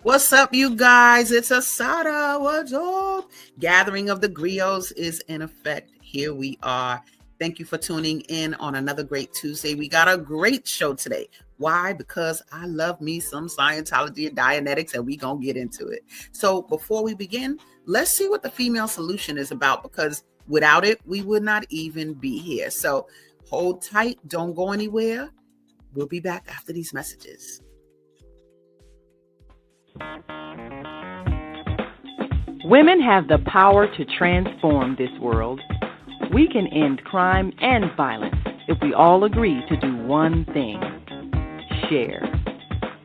What's up, you guys? It's Asada. What's up? Gathering of the Griots is in effect. Here we are. Thank you for tuning in on another great Tuesday. We got a great show today. Why? Because I love me some Scientology and Dianetics, and we gonna get into it. So before we begin, let's see what the female solution is about, because without it, we would not even be here. So hold tight. Don't go anywhere. We'll be back after these messages. Women have the power to transform this world. We can end crime and violence if we all agree to do one thing: share.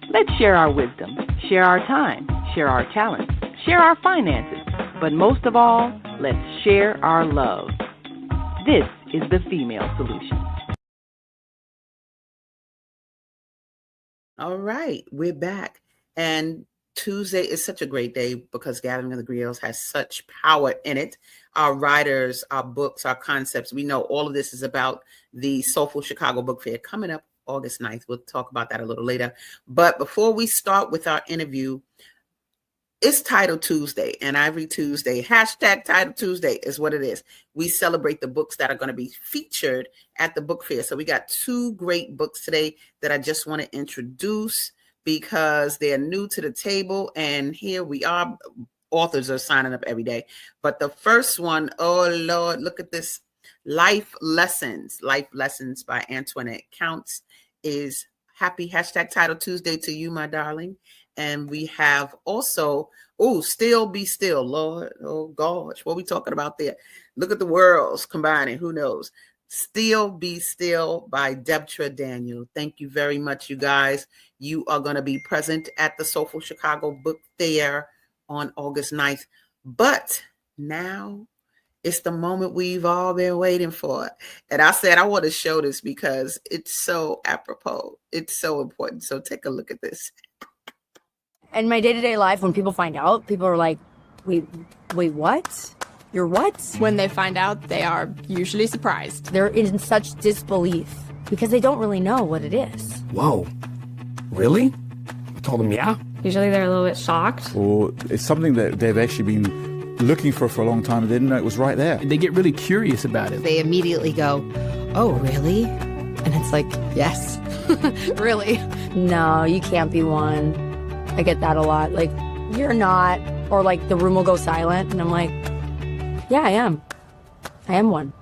Let's share our wisdom, share our time, share our talents, share our finances, but most of all, let's share our love. This is the female solution. All right, we're back. And Tuesday is such a great day because Gathering of the Griots has such power in it. Our writers, our books, our concepts, we know all of this is about the Soulful Chicago Book Fair coming up August 9th. We'll talk about that a little later. But before we start with our interview, it's Title Tuesday, and every Tuesday, hashtag Title Tuesday is what it is. We celebrate the books that are going to be featured at the book fair. So we got two great books today that I just want to introduce because they're new to the table, and here we are. Authors are signing up every day. But the first one, oh Lord, look at this. Life Lessons by Antoinette Counts is happy hashtag Title Tuesday to you, my darling. And we have also, Still Be Still, Lord. Oh gosh, what are we talking about there? Look at the worlds combining, who knows? Still Be Still by Deborah Daniel. Thank you very much, you guys. You are going to be present at the Soulful Chicago Book Fair on August 9th. But now it's the moment we've all been waiting for. And I said I want to show this because it's so apropos. It's so important. So take a look at this. In my day-to-day life, when people find out, people are like, wait, what? You're what? When they find out, they are usually surprised. They're in such disbelief because they don't really know what it is. Whoa, really? I told them, yeah. Usually they're a little bit shocked. Or it's something that they've actually been looking for a long time and they didn't know it was right there. They get really curious about it. They immediately go, oh, really? And it's like, yes, really. No, you can't be one. I get that a lot. Like, you're not. Or like the room will go silent and I'm like, yeah, I am. I am one.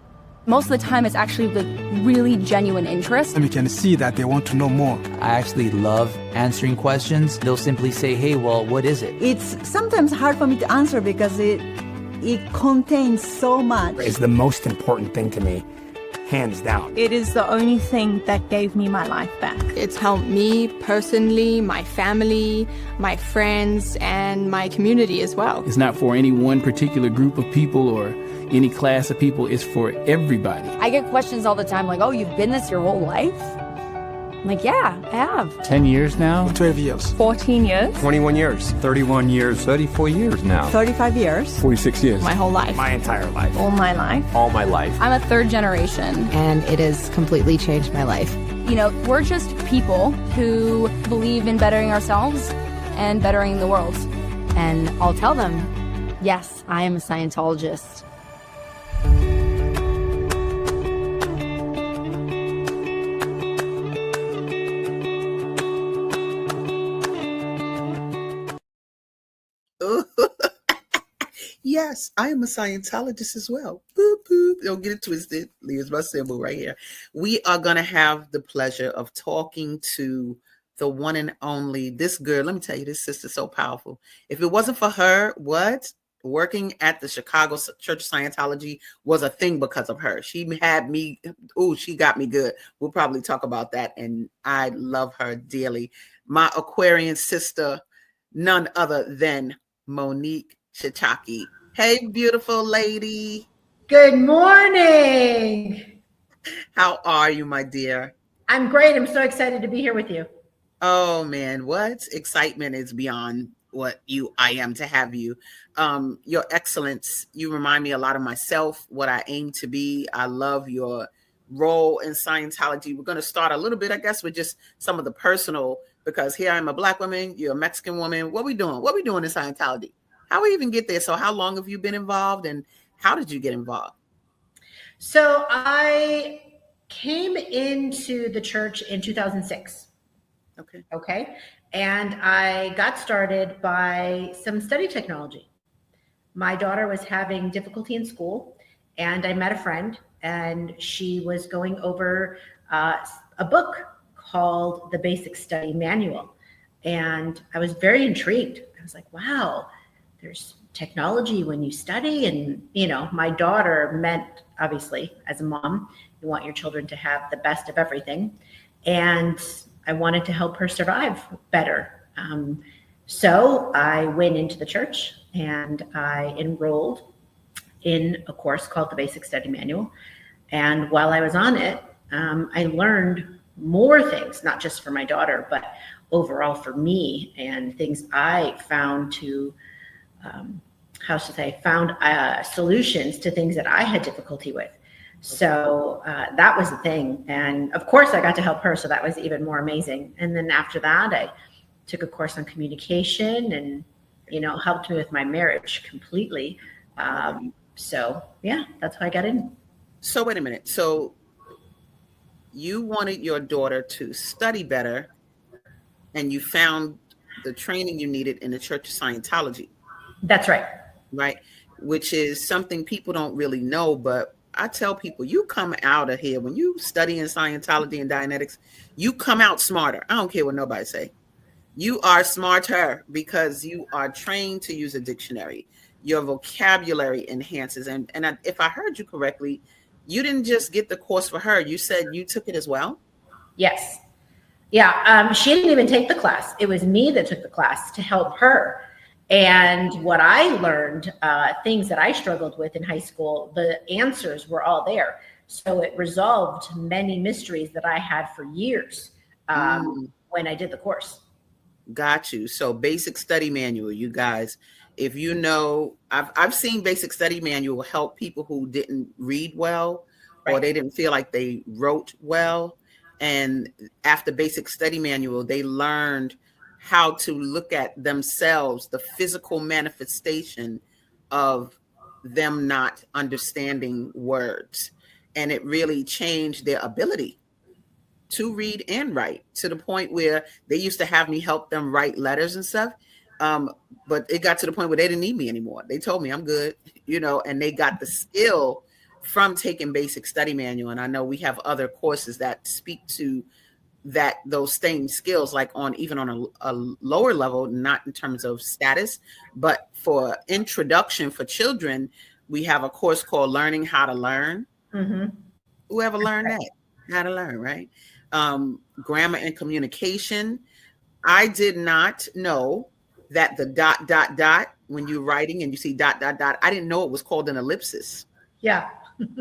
Most of the time it's actually the really genuine interest. And we can see that they want to know more. I actually love answering questions. They'll simply say, hey, well, what is it? It's sometimes hard for me to answer because it contains so much. It's the most important thing to me, hands down. It is the only thing that gave me my life back. It's helped me personally, my family, my friends, and my community as well. It's not for any one particular group of people or any class of people. It's for everybody. I get questions all the time like, oh, you've been this your whole life? I'm like, yeah, I have. 10 years now? 12 years. 14 years. 21 years. 31 years. 34 years now. 35 years. 46 years. My whole life. My entire life. All my life. All my life. I'm a third generation. And it has completely changed my life. You know, we're just people who believe in bettering ourselves and bettering the world. And I'll tell them, yes, I am a Scientologist. Yes, I am a Scientologist as well. Boop, boop. Don't get it twisted. Here's my symbol right here. We are going to have the pleasure of talking to the one and only, this girl. Let me tell you, this sister's so powerful. If it wasn't for her, working at the Chicago Church of Scientology was a thing because of her. She had me, she got me good. We'll probably talk about that, and I love her dearly. My Aquarian sister, none other than Monique Shiitake. Hey, beautiful lady. Good morning. How are you, my dear? I'm great. I'm so excited to be here with you. Oh, man, what excitement is beyond what I am to have you. Your excellence, you remind me a lot of myself, what I aim to be. I love your role in Scientology. We're going to start a little bit, I guess, with just some of the personal, because here I'm a Black woman, you're a Mexican woman. What we doing? What we doing in Scientology? How we even get there? So how long have you been involved, and how did you get involved? So I came into the church in 2006. Okay. And I got started by some study technology. My daughter was having difficulty in school, and I met a friend, and she was going over a book called The Basic Study Manual. And I was very intrigued. I was like, wow, there's technology when you study. And, you know, my daughter meant, obviously, as a mom, you want your children to have the best of everything. And I wanted to help her survive better. So I went into the church and I enrolled in a course called the Basic Study Manual. And while I was on it, I learned more things, not just for my daughter, but overall for me, and things I found to, found solutions to things that I had difficulty with. So that was the thing. And of course I got to help her. So that was even more amazing. And then after that, I took a course on communication and, you know, helped me with my marriage completely. So yeah, that's how I got in. So wait a minute. So you wanted your daughter to study better, and you found the training you needed in the Church of Scientology. That's right. Right. Which is something people don't really know, but I tell people, you come out of here, when you study in Scientology and Dianetics, you come out smarter. I don't care what nobody say. You are smarter because you are trained to use a dictionary. Your vocabulary enhances. And if I heard you correctly, you didn't just get the course for her. You said you took it as well? Yes. Yeah. She didn't even take the class. It was me that took the class to help her. And what I learned, things that I struggled with in high school, the answers were all there. So it resolved many mysteries that I had for years when I did the course. Got you. So Basic Study Manual, you guys, if you know, I've seen Basic Study Manual help people who didn't read well, or they didn't feel like they wrote well. And after Basic Study Manual, they learned how to look at themselves, the physical manifestation of them not understanding words. And it really changed their ability to read and write, to the point where they used to have me help them write letters and stuff. But it got to the point where they didn't need me anymore. They told me I'm good, you know, and they got the skill from taking Basic Study Manual. And I know we have other courses that speak to those same skills, like even on a lower level, not in terms of status, but for introduction for children, we have a course called Learning How to Learn. Mm-hmm. Whoever learned that, how to learn, right? Grammar and communication. I did not know that the ... when you're writing and you see ... I didn't know it was called an ellipsis. Yeah.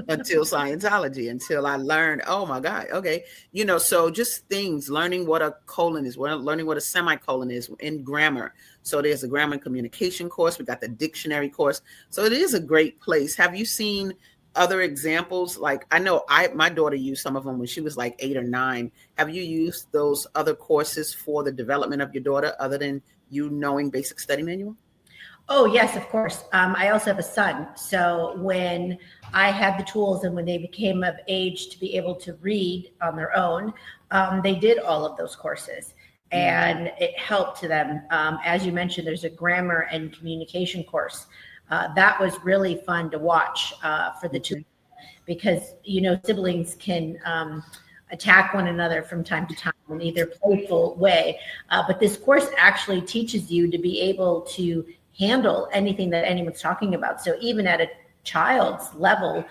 Until Scientology, until I learned, oh my God, okay. You know, so just things, learning what a colon is, learning what a semicolon is in grammar. So there's a grammar and communication course. We got the dictionary course. So it is a great place. Have you seen other examples? Like, I know my daughter used some of them when she was like 8 or 9. Have you used those other courses for the development of your daughter, other than you knowing Basic Study Manual? Oh, yes, of course. I also have a son. So when I had the tools and when they became of age to be able to read on their own, they did all of those courses. And it helped to them. As you mentioned, there's a grammar and communication course. That was really fun to watch for the two, because, you know, siblings can attack one another from time to time in either playful way. But this course actually teaches you to be able to handle anything that anyone's talking about. So even at a child's level,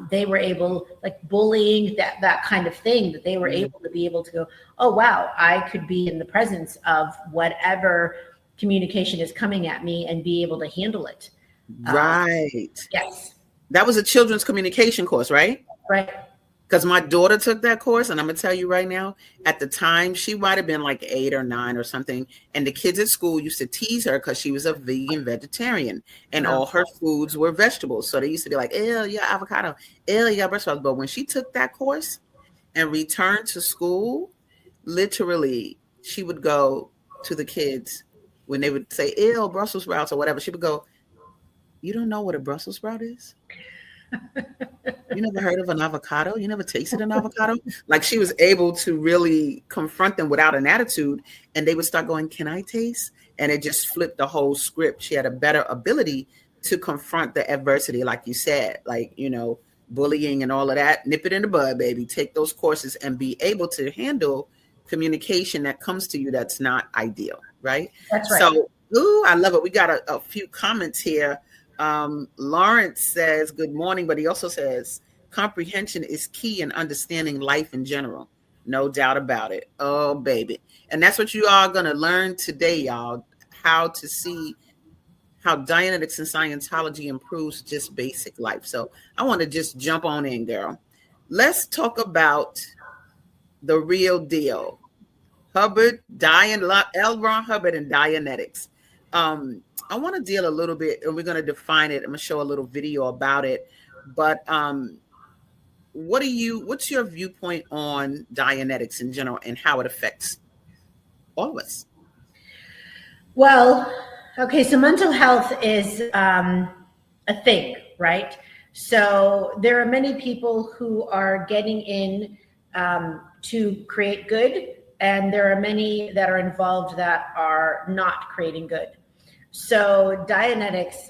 they were able, like bullying, that kind of thing, that they were able to be able to go, oh, wow, I could be in the presence of whatever communication is coming at me and be able to handle it. Right. Yes. That was a children's communication course, right? Right. Because my daughter took that course, and I'm going to tell you right now, at the time, she might have been like 8 or 9 or something. And the kids at school used to tease her because she was a vegan vegetarian, and all her foods were vegetables. So they used to be like, ew, yeah, avocado, ew, yeah, breast. But when she took that course and returned to school, literally she would go to the kids when they would say, ew, Brussels sprouts or whatever. She would go, you don't know what a Brussels sprout is? You never heard of an avocado? You never tasted an avocado? Like, she was able to really confront them without an attitude, and they would start going, can I taste? And it just flipped the whole script. She had a better ability to confront the adversity, like you said, like, you know, bullying and all of that. Nip it in the bud, baby. Take those courses and be able to handle communication that comes to you that's not ideal, right? That's right. So, ooh, I love it. We got a few comments here. Lawrence says, good morning, but he also says, comprehension is key in understanding life in general. No doubt about it. Oh, baby. And that's what you are going to learn today, y'all, how to see how Dianetics and Scientology improves just basic life. So I want to just jump on in, girl. Let's talk about the real deal. L. Ron Hubbard and Dianetics. I want to deal a little bit, and we're going to define it. I'm going to show a little video about it. But what's your viewpoint on Dianetics in general and how it affects all of us? Well, okay, so mental health is a thing, right? So there are many people who are getting in to create good, and there are many that are involved that are not creating good. So Dianetics,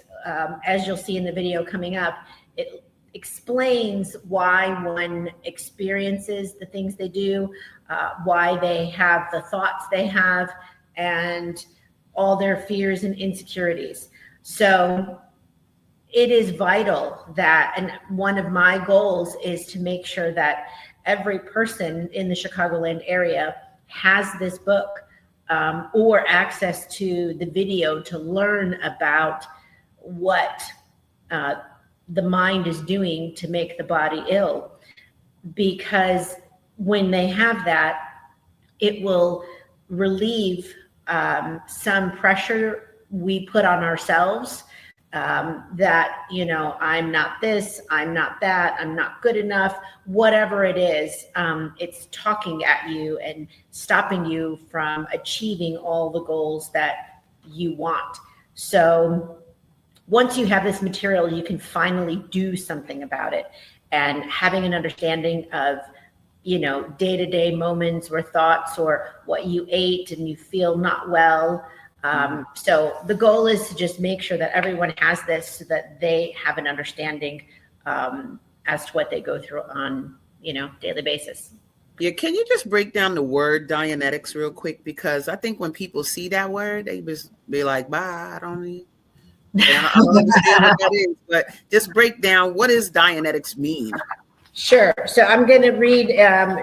as you'll see in the video coming up, it explains why one experiences the things they do, why they have the thoughts they have, and all their fears and insecurities. So it is vital that, and one of my goals is to make sure that every person in the Chicagoland area has this book or access to the video to learn about what the mind is doing to make the body ill. Because when they have that, it will relieve some pressure we put on ourselves, that, you know, I'm not this, I'm not that, I'm not good enough, whatever it is, it's talking at you and stopping you from achieving all the goals that you want. So once you have this material, you can finally do something about it. And having an understanding of, you know, day-to-day moments or thoughts or what you ate and you feel not well. So the goal is to just make sure that everyone has this so that they have an understanding as to what they go through on, you know, daily basis. Yeah, can you just break down the word Dianetics real quick? Because I think when people see that word, they just be like, bye, I don't understand what that is. But just break down, what does Dianetics mean? Sure. So I'm going to read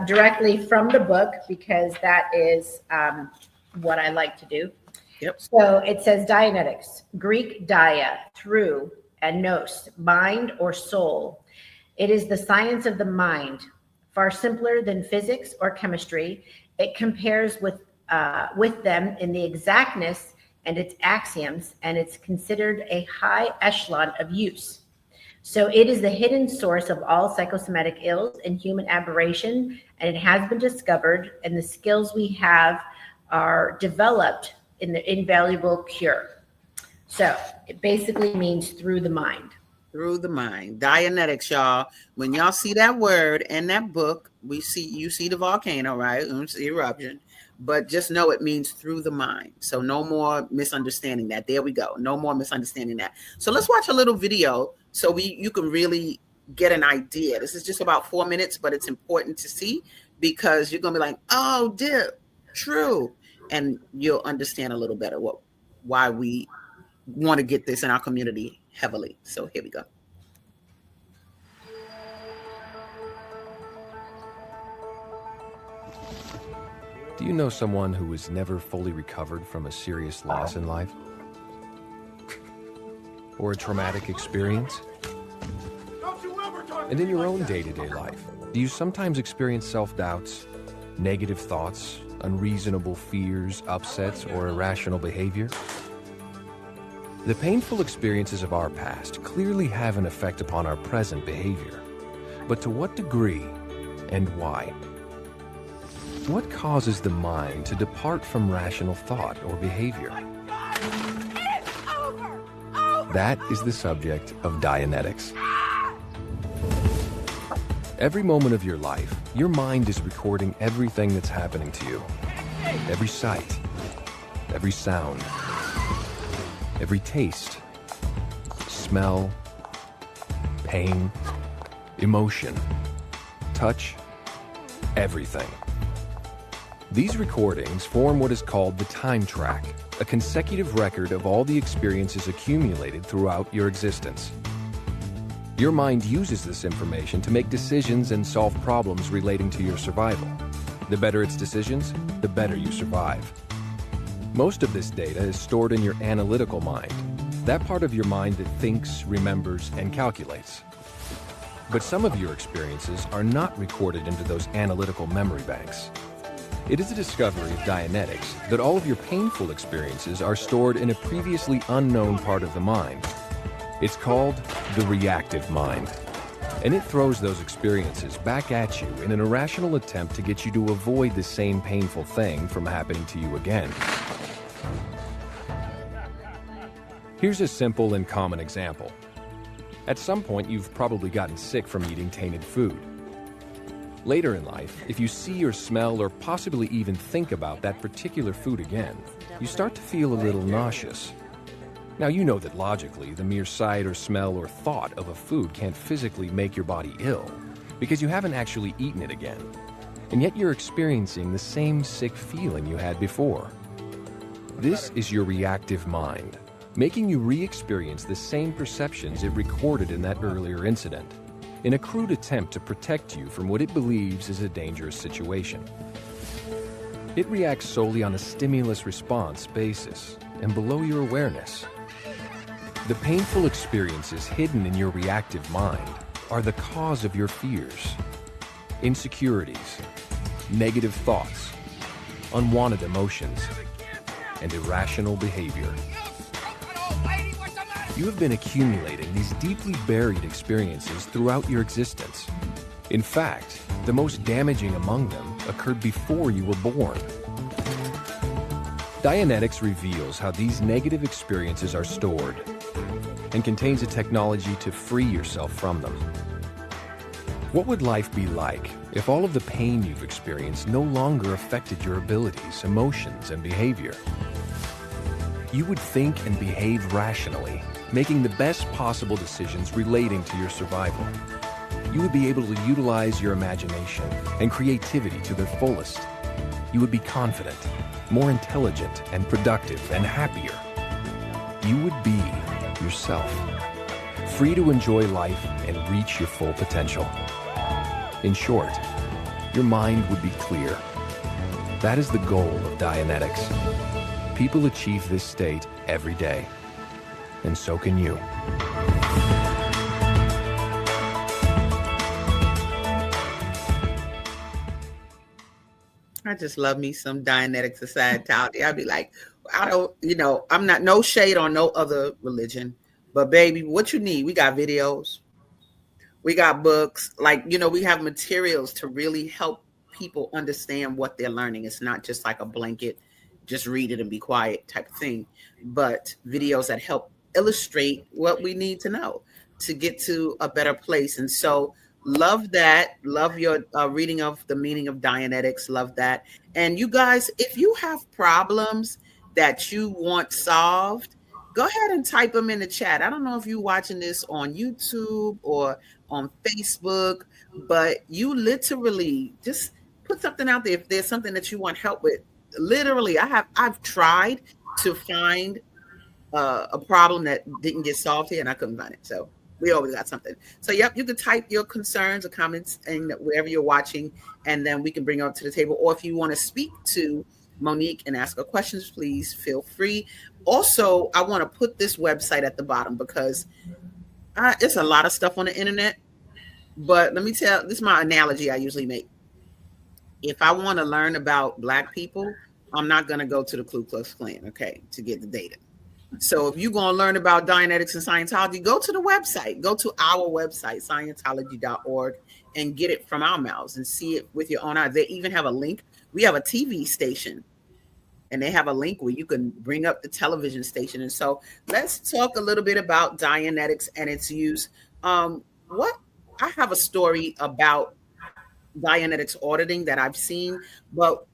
directly from the book because that is what I like to do. Yep. So it says Dianetics, Greek dia, through, and nous, mind or soul. It is the science of the mind, far simpler than physics or chemistry. It compares with them in the exactness and its axioms, and it's considered a high echelon of use. So it is the hidden source of all psychosomatic ills and human aberration, and it has been discovered, and the skills we have are developed in the invaluable cure. So it basically means through the mind. Through the mind. Dianetics, y'all. When y'all see that word and that book, you see the volcano, right? It's the eruption. But just know it means through the mind. So no more misunderstanding that. There we go. No more misunderstanding that. So let's watch a little video so you can really get an idea. This is just about 4 minutes, but it's important to see because you're going to be like, oh, dear, true. And you'll understand a little better why we want to get this in our community heavily. So here we go. Do you know someone who has never fully recovered from a serious loss in life? Or a traumatic experience? And in your own day-to-day life, do you sometimes experience self-doubts, negative thoughts, unreasonable fears, upsets, or irrational behavior? The painful experiences of our past clearly have an effect upon our present behavior. But to what degree and why? What causes the mind to depart from rational thought or behavior? That is the subject of Dianetics. Every moment of your life, your mind is recording everything that's happening to you. Every sight, every sound, every taste, smell, pain, emotion, touch, everything. These recordings form what is called the time track, a consecutive record of all the experiences accumulated throughout your existence. Your mind uses this information to make decisions and solve problems relating to your survival. The better its decisions, the better you survive. Most of this data is stored in your analytical mind, that part of your mind that thinks, remembers, and calculates. But some of your experiences are not recorded into those analytical memory banks. It is a discovery of Dianetics that all of your painful experiences are stored in a previously unknown part of the mind. It's called the reactive mind, and it throws those experiences back at you in an irrational attempt to get you to avoid the same painful thing from happening to you again. Here's a simple and common example. At some point, you've probably gotten sick from eating tainted food. Later in life, if you see or smell or possibly even think about that particular food again, you start to feel a little nauseous. Now, you know that logically, the mere sight or smell or thought of a food can't physically make your body ill because you haven't actually eaten it again. And yet you're experiencing the same sick feeling you had before. This is your reactive mind, making you re-experience the same perceptions it recorded in that earlier incident, in a crude attempt to protect you from what it believes is a dangerous situation. It reacts solely on a stimulus-response basis and below your awareness. The painful experiences hidden in your reactive mind are the cause of your fears, insecurities, negative thoughts, unwanted emotions, and irrational behavior. You have been accumulating these deeply buried experiences throughout your existence. In fact, the most damaging among them occurred before you were born. Dianetics reveals how these negative experiences are stored and contains a technology to free yourself from them. What would life be like if all of the pain you've experienced no longer affected your abilities, emotions, and behavior? You would think and behave rationally, making the best possible decisions relating to your survival. You would be able to utilize your imagination and creativity to their fullest. You would be confident, more intelligent and productive and happier. You would be yourself, free to enjoy life and reach your full potential. In short, your mind would be clear. That is the goal of Dianetics. People achieve this state every day, and so can you. I just love me some Dianetics Scientology. I'd be like, I'm not, no shade on no other religion, but baby, what you need, we got videos, we got books, we have materials to really help people understand what they're learning. It's not just like a blanket, just read it and be quiet type of thing, but videos that help illustrate what we need to know to get to a better place. And so love that. Love your reading of the meaning of Dianetics. Love that. And you guys, if you have problems that you want solved, go ahead and type them in the chat. I don't know if you're watching this on YouTube or on Facebook, but you literally just put something out there. If there's something that you want help with, literally, I've tried to find a problem that didn't get solved here, and I couldn't find it. So we always got something. So yep, you can type your concerns or comments and wherever you're watching, and then we can bring it up to the table. Or if you want to speak to Monique and ask her questions, please feel free. Also, I want to put this website at the bottom because it's a lot of stuff on the internet. But let me tell, this is my analogy I usually make. If I want to learn about Black people, I'm not going to go to the Ku Klux Klan, okay, to get the data. So if you're going to learn about Dianetics and Scientology, go to the website. Go to our website, Scientology.org, and get it from our mouths and see it with your own eyes. They even have a link we have a TV station, and they have a link where you can bring up the television station. And so let's talk a little bit about Dianetics and its use. What I have a story about Dianetics auditing that I've seen, but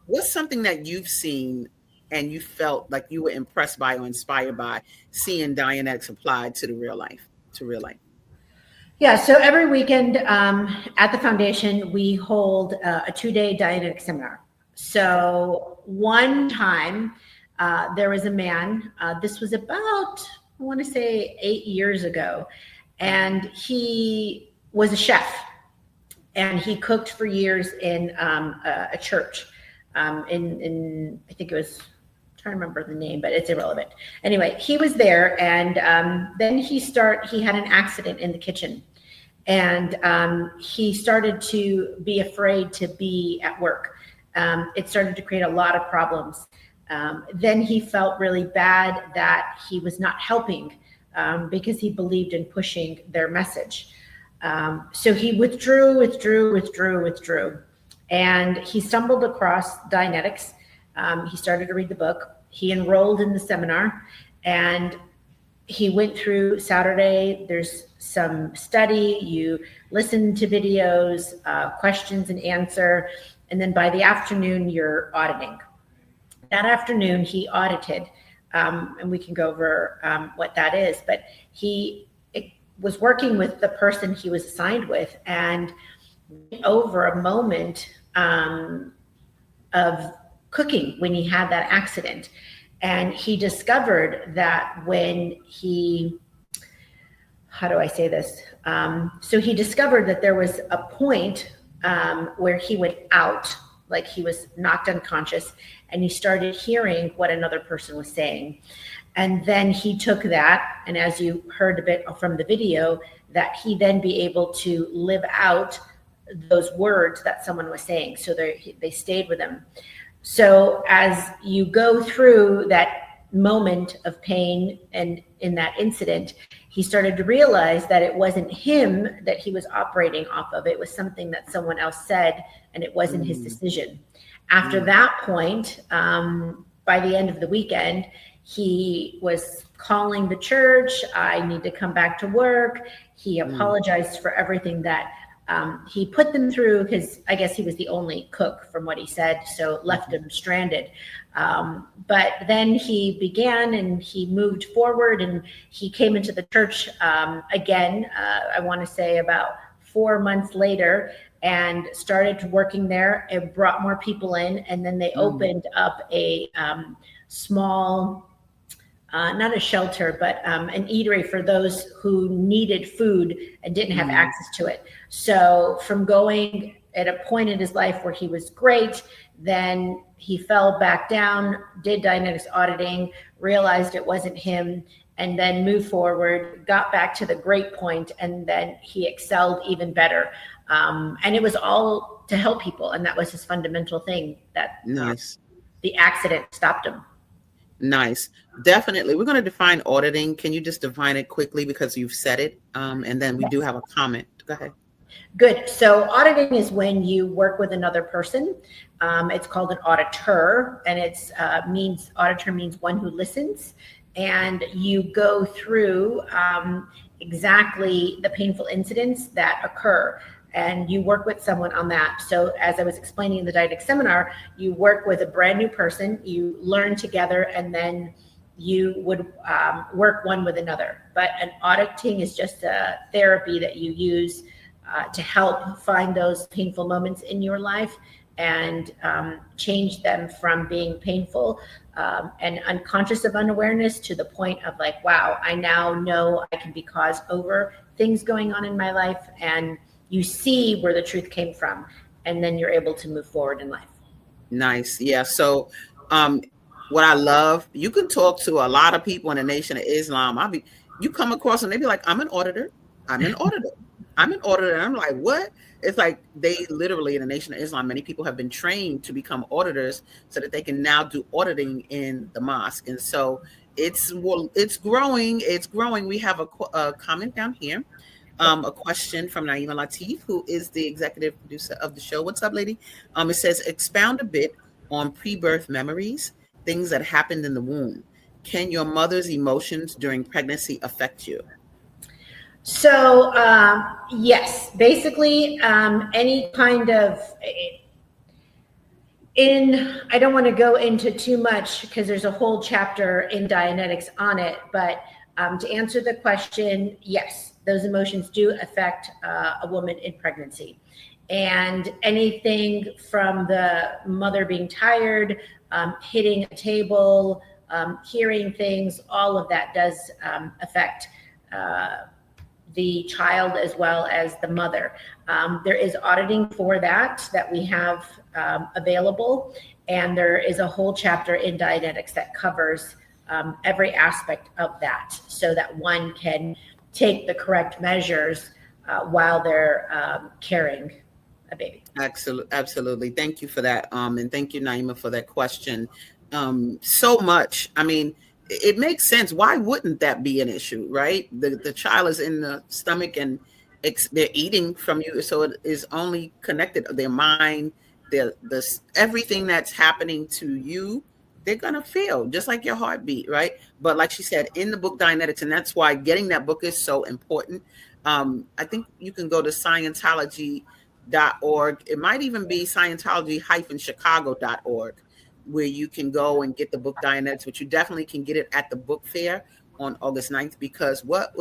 what's something that you've seen and you felt like you were impressed by or inspired by seeing Dianetics applied to real life? Yeah, so every weekend at the foundation, we hold a 2-day Dianetics seminar. So one time there was a man, this was about, I want to say 8 years ago, and he was a chef, and he cooked for years in a church in I think it was, I'm trying to remember the name, but it's irrelevant. Anyway, he was there, and then he had an accident in the kitchen, and he started to be afraid to be at work. It started to create a lot of problems. Then he felt really bad that he was not helping because he believed in pushing their message. So he withdrew, and he stumbled across Dianetics. He started to read the book. He enrolled in the seminar, and he went through Saturday. There's some study, you listen to videos, questions and answer, and then by the afternoon, you're auditing. That afternoon, he audited, and we can go over what that is, but he was working with the person he was assigned with, and over a moment of cooking when he had that accident. And he discovered that when he, how do I say this? So he discovered that there was a point where he went out, like he was knocked unconscious, and he started hearing what another person was saying. And then he took that, and as you heard a bit from the video, that he then be able to live out those words that someone was saying. So they stayed with him. So as you go through that moment of pain and in that incident, he started to realize that it wasn't him that he was operating off of. It was something that someone else said, and it wasn't his decision. After that point, by the end of the weekend, he was calling the church. I need to come back to work. He apologized for everything that he put them through, because I guess he was the only cook from what he said, so left him stranded. But then he began and he moved forward, and he came into the church again, I want to say about 4 months later, and started working there and brought more people in. And then they opened up a small, not a shelter, but an eatery for those who needed food and didn't have access to it. So from going at a point in his life where he was great, then he fell back down, did Dianetics auditing, realized it wasn't him, and then moved forward, got back to the great point, and then he excelled even better. And it was all to help people, and that was his fundamental thing, that the accident stopped him. Nice. Definitely. We're going to define auditing. Can you just define it quickly, because you've said it, and then we do have a comment. Go ahead. Good. So auditing is when you work with another person. It's called an auditor, and it's auditor means one who listens, and you go through exactly the painful incidents that occur, and you work with someone on that. So as I was explaining in the Dianetics seminar, you work with a brand new person, you learn together, and then you would work one with another. But an auditing is just a therapy that you use to help find those painful moments in your life and change them from being painful and unconscious of unawareness to the point of like, wow, I now know I can be caused over things going on in my life, and you see where the truth came from, and then you're able to move forward in life. Nice. Yeah. So what I love, you can talk to a lot of people in the Nation of Islam. You come across and they be like, I'm an auditor. I'm an auditor. I'm an auditor. And I'm like, what? It's like they literally, in the Nation of Islam, many people have been trained to become auditors so that they can now do auditing in the mosque. And so it's growing. It's growing. We have a comment down here. A question from Naima Latif, who is the executive producer of the show. What's up, lady? It says, expound a bit on pre-birth memories, things that happened in the womb. Can your mother's emotions during pregnancy affect you? So, yes, basically, any kind of, I don't want to go into too much because there's a whole chapter in Dianetics on it, but to answer the question, yes, those emotions do affect a woman in pregnancy. And anything from the mother being tired, hitting a table, hearing things, all of that does affect the child as well as the mother. There is auditing for that we have available, and there is a whole chapter in Dianetics that covers every aspect of that, so that one can take the correct measures while they're carrying a baby. Absolutely. Thank you for that. And thank you, Naima, for that question. So much. I mean, it makes sense. Why wouldn't that be an issue, right? The child is in the stomach and they're eating from you. So it is only connected. Their mind, everything that's happening to you, they're going to feel just like your heartbeat, right? But like she said, in the book Dianetics, and that's why getting that book is so important. I think you can go to Scientology.org. It might even be Scientology-Chicago.org, where you can go and get the book Dianetics, but you definitely can get it at the book fair on August 9th, because what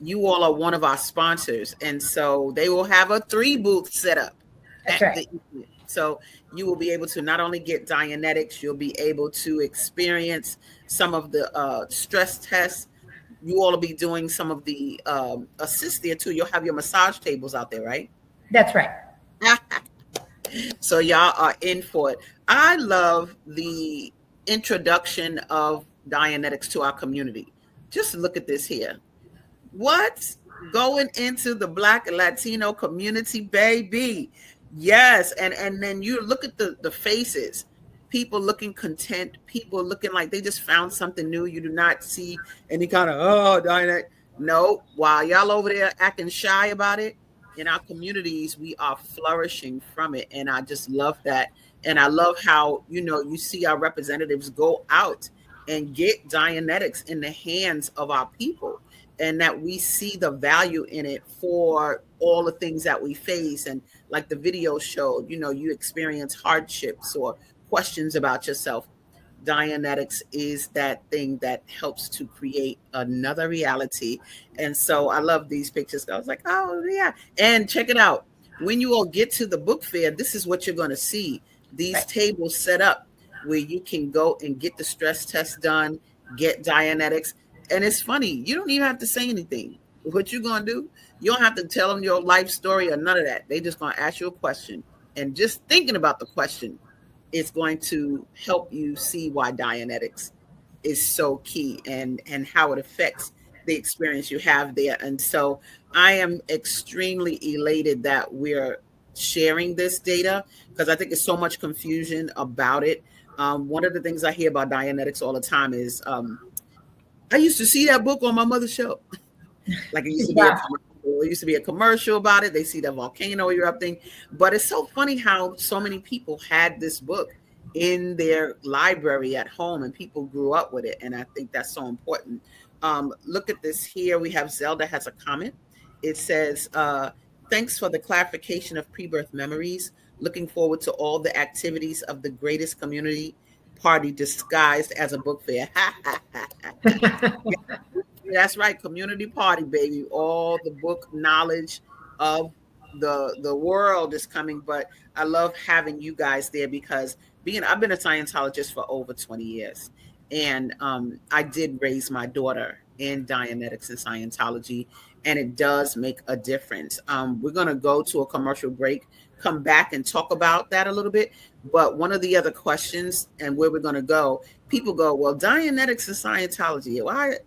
you all are one of our sponsors. And so they will have a 3 booth set up. That's right. So you will be able to not only get Dianetics, you'll be able to experience some of the stress tests. You all will be doing some of the assists there too. You'll have your massage tables out there, right? That's right. So y'all are in for it. I love the introduction of Dianetics to our community. Just look at this here. What? Going into the Black and Latino community, baby. Yes. And then you look at the faces. People looking content. People looking like they just found something new. You do not see any kind of, Dianetics. No. While y'all over there acting shy about it, in our communities, we are flourishing from it. And I just love that. And I love how, you see our representatives go out and get Dianetics in the hands of our people, and that we see the value in it for all the things that we face. And like the video showed, you experience hardships or questions about yourself. Dianetics is that thing that helps to create another reality. And so I love these pictures. I was like, oh yeah. And check it out. When you all get to the book fair, this is what you're going to see. These tables set up where you can go and get the stress test done, get Dianetics. And it's funny, you don't even have to say anything. What you're going to do, you don't have to tell them your life story or none of that. They just going to ask you a question. And just thinking about the question is going to help you see why Dianetics is so key and how it affects the experience you have there. And so I am extremely elated that we're sharing this data, because I think there's so much confusion about it. One of the things I hear about Dianetics all the time is, I used to see that book on my mother's show. Like it used to be a commercial about it. They see the volcano erupting. But it's so funny how so many people had this book in their library at home, and people grew up with it. And I think that's so important. Look at this here. We have Zelda has a comment. It says, thanks for the clarification of pre-birth memories. Looking forward to all the activities of the greatest community party disguised as a book fair. That's right, community party, baby. All the book knowledge of the world is coming. But I love having you guys there, because I've been a Scientologist for over 20 years. And I did raise my daughter in Dianetics and Scientology, and it does make a difference. We're going to go to a commercial break, come back and talk about that a little bit. But one of the other questions and where we're going to go, people go, well, Dianetics and Scientology, why?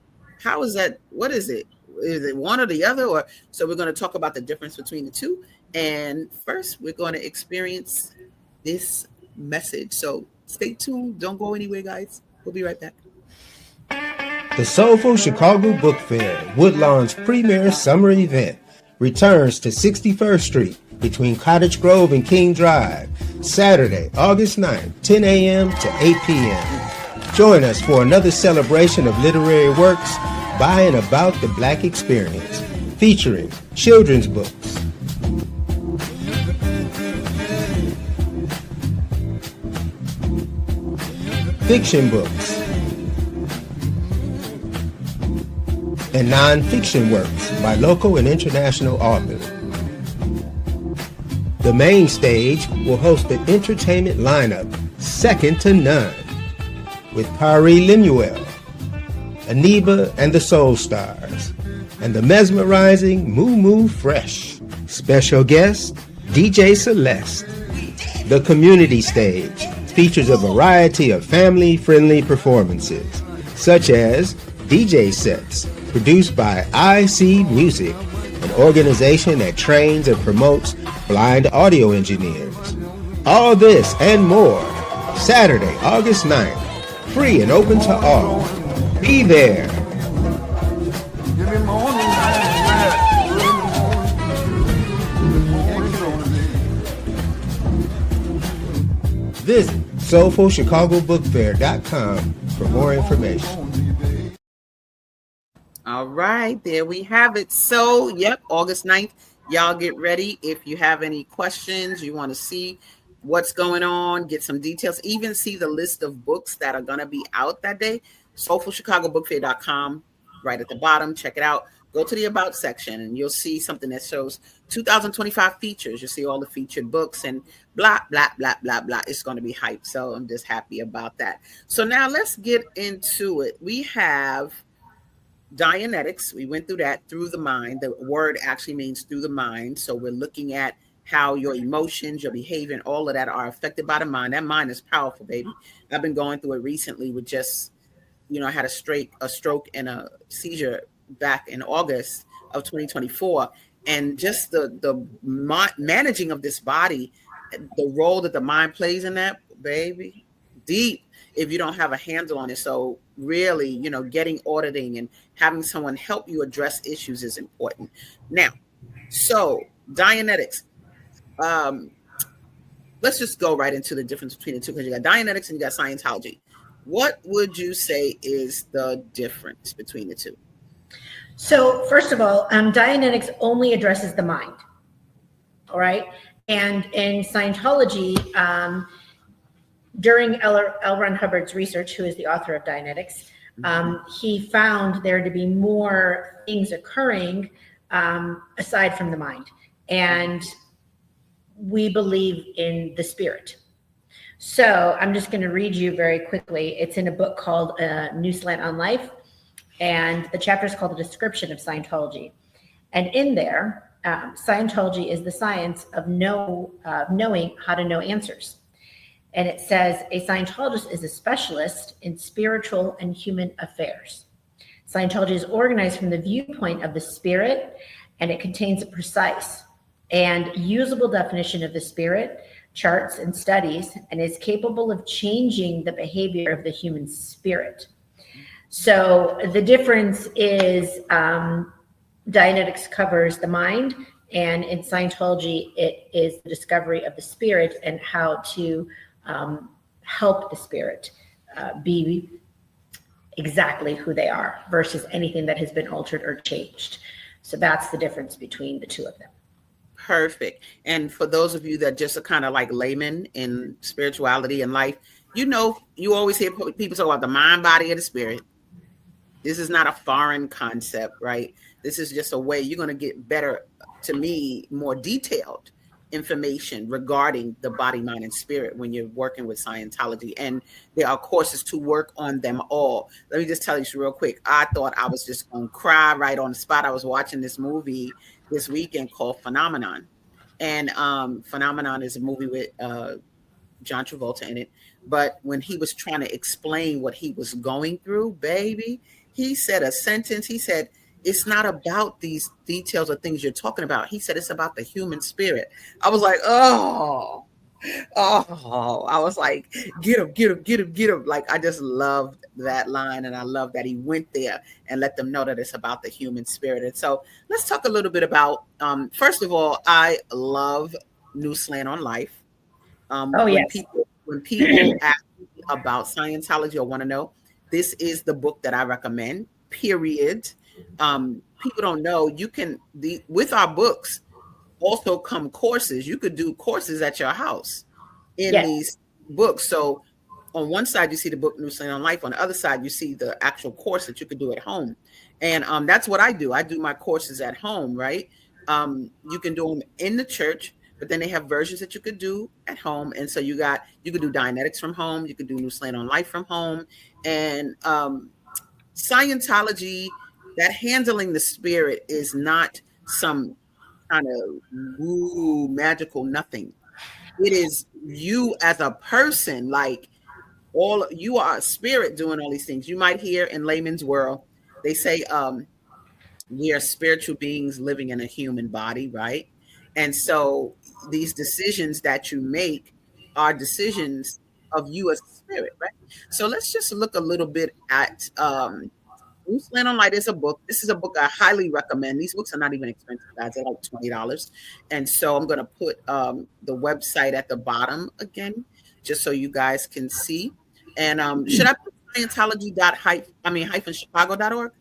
How is that? What is it? Is it one or the other? Or so we're going to talk about the difference between the two. And first, we're going to experience this message. So stay tuned. Don't go anywhere, guys. We'll be right back. The Soulful Chicago Book Fair, Woodlawn's premier summer event, returns to 61st Street between Cottage Grove and King Drive, Saturday, August 9th, 10 a.m. to 8 p.m. Join us for another celebration of literary works by and about the Black experience, featuring children's books, fiction books, and non-fiction works by local and international authors. The main stage will host an entertainment lineup second to none, with Pari Lemuel, Aniba and the Soul Stars, and the mesmerizing Moo Moo Fresh. Special guest, DJ Celeste. The community stage features a variety of family-friendly performances, such as DJ sets produced by IC Music, an organization that trains and promotes blind audio engineers. All this and more, Saturday, August 9th, free and open to all. Be there. Visit SoulfulChicagoBookFair.com for more information. All right, there we have it. So, yep, August 9th. Y'all get ready. If you have any questions, you want to see what's going on, get some details, even see the list of books that are going to be out that day, SoulfulChicagoBookFair.com, right at the bottom. Check it out. Go to the About section, and you'll see something that shows 2025 features. You'll see all the featured books and blah, blah, blah, blah, blah. It's going to be hype. So I'm just happy about that. So now let's get into it. We have Dianetics. We went through that, through the mind. The word actually means through the mind. So we're looking at how your emotions, your behavior, and all of that are affected by the mind. That mind is powerful, baby. I've been going through it recently with just, I had a stroke and a seizure back in August of 2024. And just the managing of this body, the role that the mind plays in that, baby, deep, if you don't have a handle on it. So really, getting auditing and having someone help you address issues is important. Now, so Dianetics, let's just go right into the difference between the two, because you got Dianetics and you got Scientology. What would you say is the difference between the two? So first of all, Dianetics only addresses the mind. All right. And in Scientology, during L. Ron Hubbard's research, who is the author of Dianetics, he found there to be more things occurring aside from the mind. And we believe in the spirit. So I'm just going to read you very quickly. It's in a book called New Slant on Life. And the chapter is called The Description of Scientology. And in there, Scientology is the science of knowing how to know answers. And it says, a Scientologist is a specialist in spiritual and human affairs. Scientology is organized from the viewpoint of the spirit, and it contains a precise and usable definition of the spirit, charts and studies, and is capable of changing the behavior of the human spirit. So the difference is Dianetics covers the mind, and in Scientology, it is the discovery of the spirit and how to help the spirit be exactly who they are versus anything that has been altered or changed. So that's the difference between the two of them. Perfect. And for those of you that just are kind of like laymen in spirituality and life, you always hear people talk about the mind, body, and the spirit. This is not a foreign concept, right? This is just a way you're going to get better, to me, more detailed information regarding the body, mind, and spirit when you're working with Scientology. And there are courses to work on them all. Let me just tell you real quick. I thought I was just going to cry right on the spot. I was watching this movie this weekend called Phenomenon. And Phenomenon is a movie with John Travolta in it. But when he was trying to explain what he was going through, baby, he said a sentence. He said, it's not about these details or things you're talking about. He said, it's about the human spirit. I was like, oh, Oh, I was like, get him, get him, get him, get him. Like, I just loved that line. And I love that he went there and let them know that it's about the human spirit. And so let's talk a little bit about, first of all, I love New Slant on Life. When people ask me about Scientology or want to know, this is the book that I recommend, period. People don't know, with our books also come courses. You could do courses at your house in these books. So on one side, you see the book New Slant on Life. On the other side, you see the actual course that you could do at home. And that's what I do. I do my courses at home, right? You can do them in the church, but then they have versions that you could do at home. And so you could do Dianetics from home. You could do New Slant on Life from home. And Scientology, that handling the spirit is not some kind of woo magical nothing. It is you as a person, like you are a spirit doing all these things. You might hear in layman's world, they say we are spiritual beings living in a human body, right? And so these decisions that you make are decisions of you as a spirit, right? So let's just look a little bit at New Slant on Light is a book. This is a book I highly recommend. These books are not even expensive, guys. They're like $20. And so I'm going to put the website at the bottom again, just so you guys can see. And should I put Scientology.-chicago.org?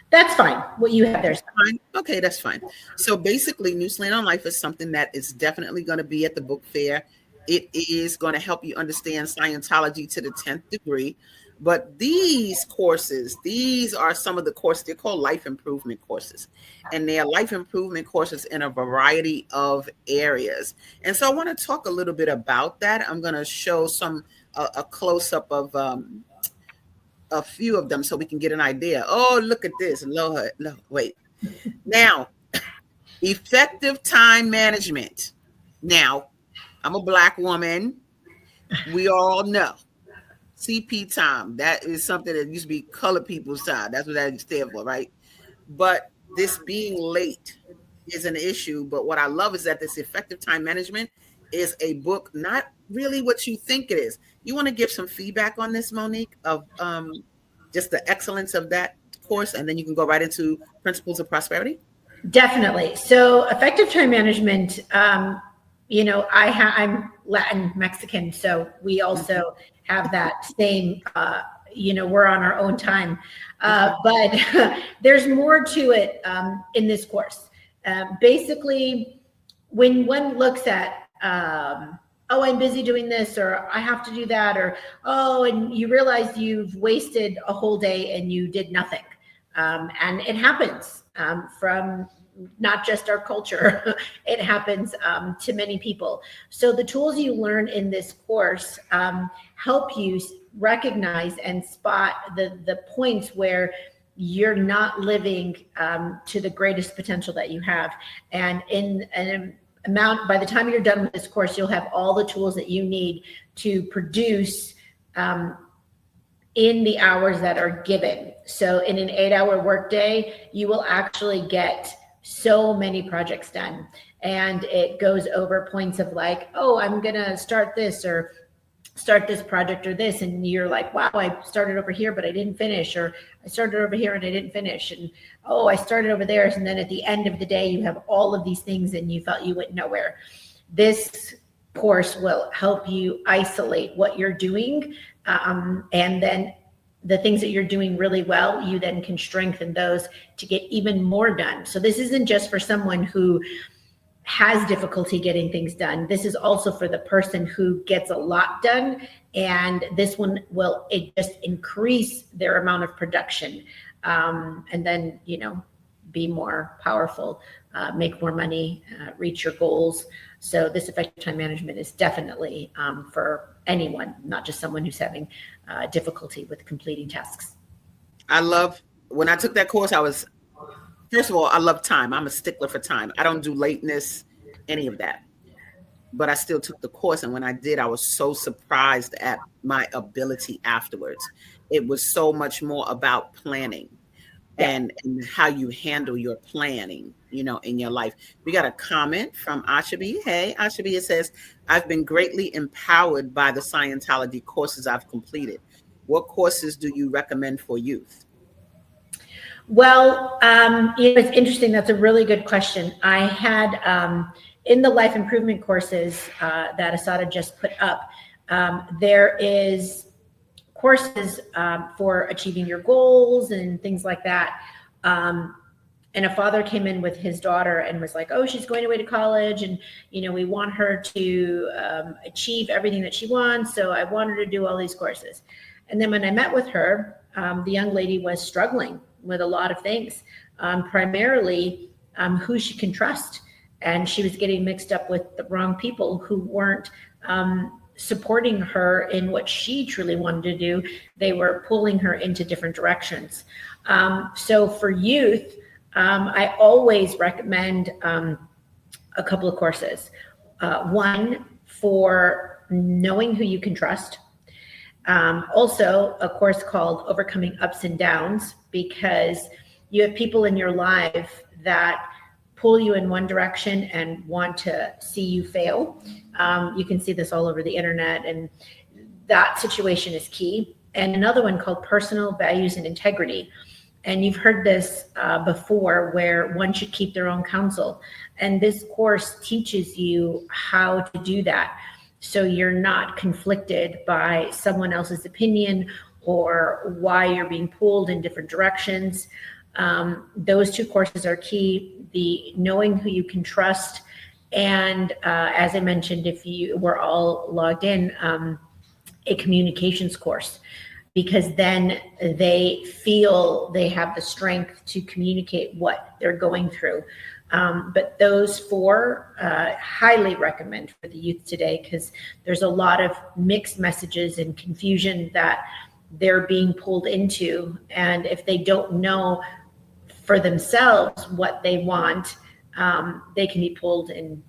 That's fine. What you have there is fine. Okay, that's fine. So basically, New Slant on Life is something that is definitely going to be at the book fair. It is going to help you understand Scientology to the 10th degree. But these courses, these are some of the courses. They're called life improvement courses. And they are life improvement courses in a variety of areas. And so I want to talk a little bit about that. I'm going to show a close-up of a few of them so we can get an idea. Oh, look at this. Lord, wait. Now, effective time management. Now, I'm a Black woman. We all know. CP time, that is something that used to be colored people's time. That's what that stands for, right? But this being late is an issue. But what I love is that this effective time management is a book, not really what you think it is. You want to give some feedback on this, Monique, of just the excellence of that course, and then you can go right into Principles of Prosperity? Definitely. So effective time management, I'm Latin Mexican, so we also have that same, we're on our own time. But there's more to it in this course. Basically, when one looks at, I'm busy doing this, or I have to do that, or, and you realize you've wasted a whole day and you did nothing. And it happens from not just our culture, it happens to many people. So the tools you learn in this course help you recognize and spot the points where you're not living to the greatest potential that you have. And in an amount, by the time you're done with this course, you'll have all the tools that you need to produce in the hours that are given. So in an 8-hour workday, you will actually get so many projects done. And it goes over points of like, I'm going to start this or start this project or this. And you're like, wow, I started over here, but I didn't finish. Or I started over here and I didn't finish. And, I started over there. And then at the end of the day, you have all of these things and you felt you went nowhere. This course will help you isolate what you're doing. And then the things that you're doing really well, you then can strengthen those to get even more done. So this isn't just for someone who has difficulty getting things done. This is also for the person who gets a lot done. And this one will just increase their amount of production. And then, be more powerful, make more money, reach your goals. So this effective time management is definitely for anyone, not just someone who's having difficulty with completing tasks. When I took that course, first of all, I love time. I'm a stickler for time. I don't do lateness, any of that. But I still took the course. And when I did, I was so surprised at my ability afterwards. It was so much more about planning and how you handle your planning in your life. We got a comment from Ashabi. Hey, Ashabi, it says, I've been greatly empowered by the Scientology courses I've completed. What courses do you recommend for youth? Well, it's interesting. That's a really good question. I had in the life improvement courses that Asada just put up, there is courses for achieving your goals and things like that. And a father came in with his daughter and was like, oh, she's going away to college, and we want her to achieve everything that she wants, so I want her to do all these courses. And then when I met with her, the young lady was struggling with a lot of things, primarily who she can trust. And she was getting mixed up with the wrong people who weren't supporting her in what she truly wanted to do. They were pulling her into different directions. So for youth, I always recommend a couple of courses. One for knowing who you can trust. Also, a course called Overcoming Ups and Downs, because you have people in your life that pull you in one direction and want to see you fail. You can see this all over the internet, and that situation is key. And another one called Personal Values and Integrity. And you've heard this before, where one should keep their own counsel. And this course teaches you how to do that, so you're not conflicted by someone else's opinion or why you're being pulled in different directions. Those two courses are key: the knowing who you can trust, and as I mentioned, if you were all logged in, a communications course, because then they feel they have the strength to communicate what they're going through. But those four, highly recommend for the youth today, because there's a lot of mixed messages and confusion that they're being pulled into. And if they don't know for themselves what they want, they can be pulled in,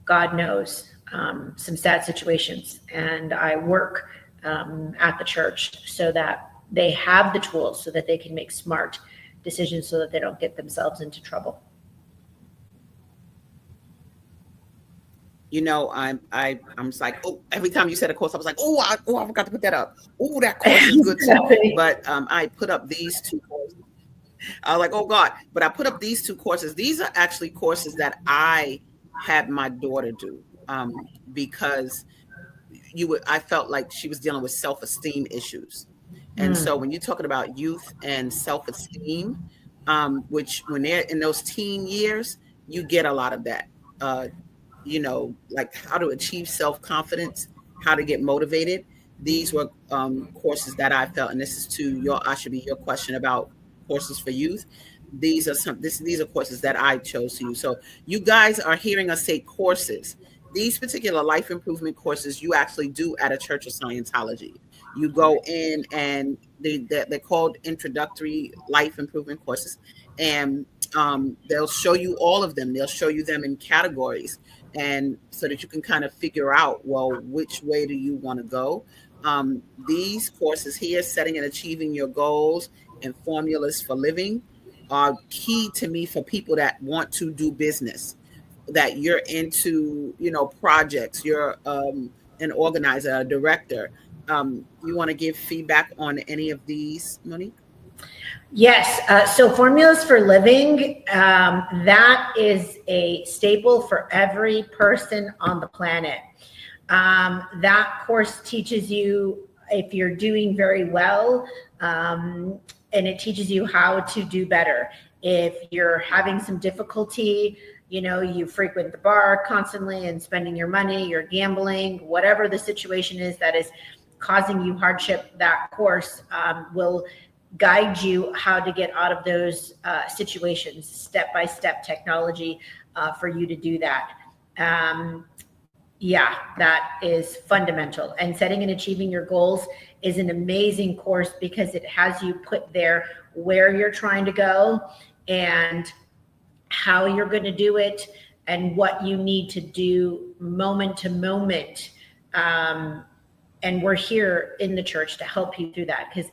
God knows, some sad situations. And I work at the church so that they have the tools so that they can make smart decisions, so that they don't get themselves into trouble. I'm just like, oh, every time you said a course, I was like, I forgot to put that up. Oh, that course is good too. But I put up these two courses. I was like, oh God, but I put up these two courses. These are actually courses that I had my daughter do, because I felt like she was dealing with self-esteem issues. And so when you're talking about youth and self-esteem, which when they're in those teen years, you get a lot of that, like how to achieve self-confidence, how to get motivated. These were courses that I felt, and this is to your question about courses for youth. These are courses that I chose to use. So you guys are hearing us say courses. These particular life improvement courses you actually do at a Church of Scientology. You go in and they're called introductory life improvement courses, and they'll show you all of them. They'll show you them in categories, and so that you can kind of figure out, well, which way do you want to go? These courses here, Setting and Achieving Your Goals and Formulas for Living, are key to me for people that want to do business, that you're into, projects, you're an organizer, a director. You want to give feedback on any of these, Monique? Yes. So Formulas for Living, that is a staple for every person on the planet. That course teaches you if you're doing very well, and it teaches you how to do better. If you're having some difficulty, you frequent the bar constantly and spending your money, you're gambling, whatever the situation is that is causing you hardship, that course will guide you how to get out of those situations, step-by-step technology for you to do that. That is fundamental. And Setting and Achieving Your Goals is an amazing course, because it has you put there where you're trying to go and how you're going to do it and what you need to do moment to moment. And we're here in the church to help you through that, because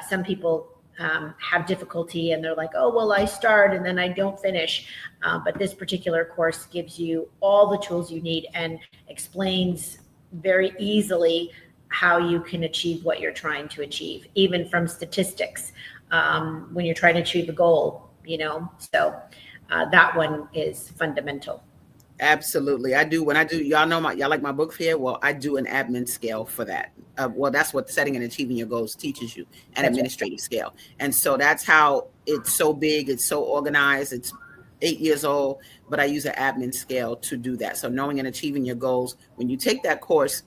some people have difficulty and they're like, oh, well, I start and then I don't finish. But this particular course gives you all the tools you need and explains very easily how you can achieve what you're trying to achieve, even from statistics, when you're trying to achieve a goal, so that one is fundamental. Absolutely. I do. When I do, y'all like my book fair. Well, I do an admin scale for that. Well, that's what setting and achieving your goals teaches you, an administrative scale. And so that's how it's so big. It's so organized. It's 8 years old, but I use an admin scale to do that. So knowing and achieving your goals, when you take that course,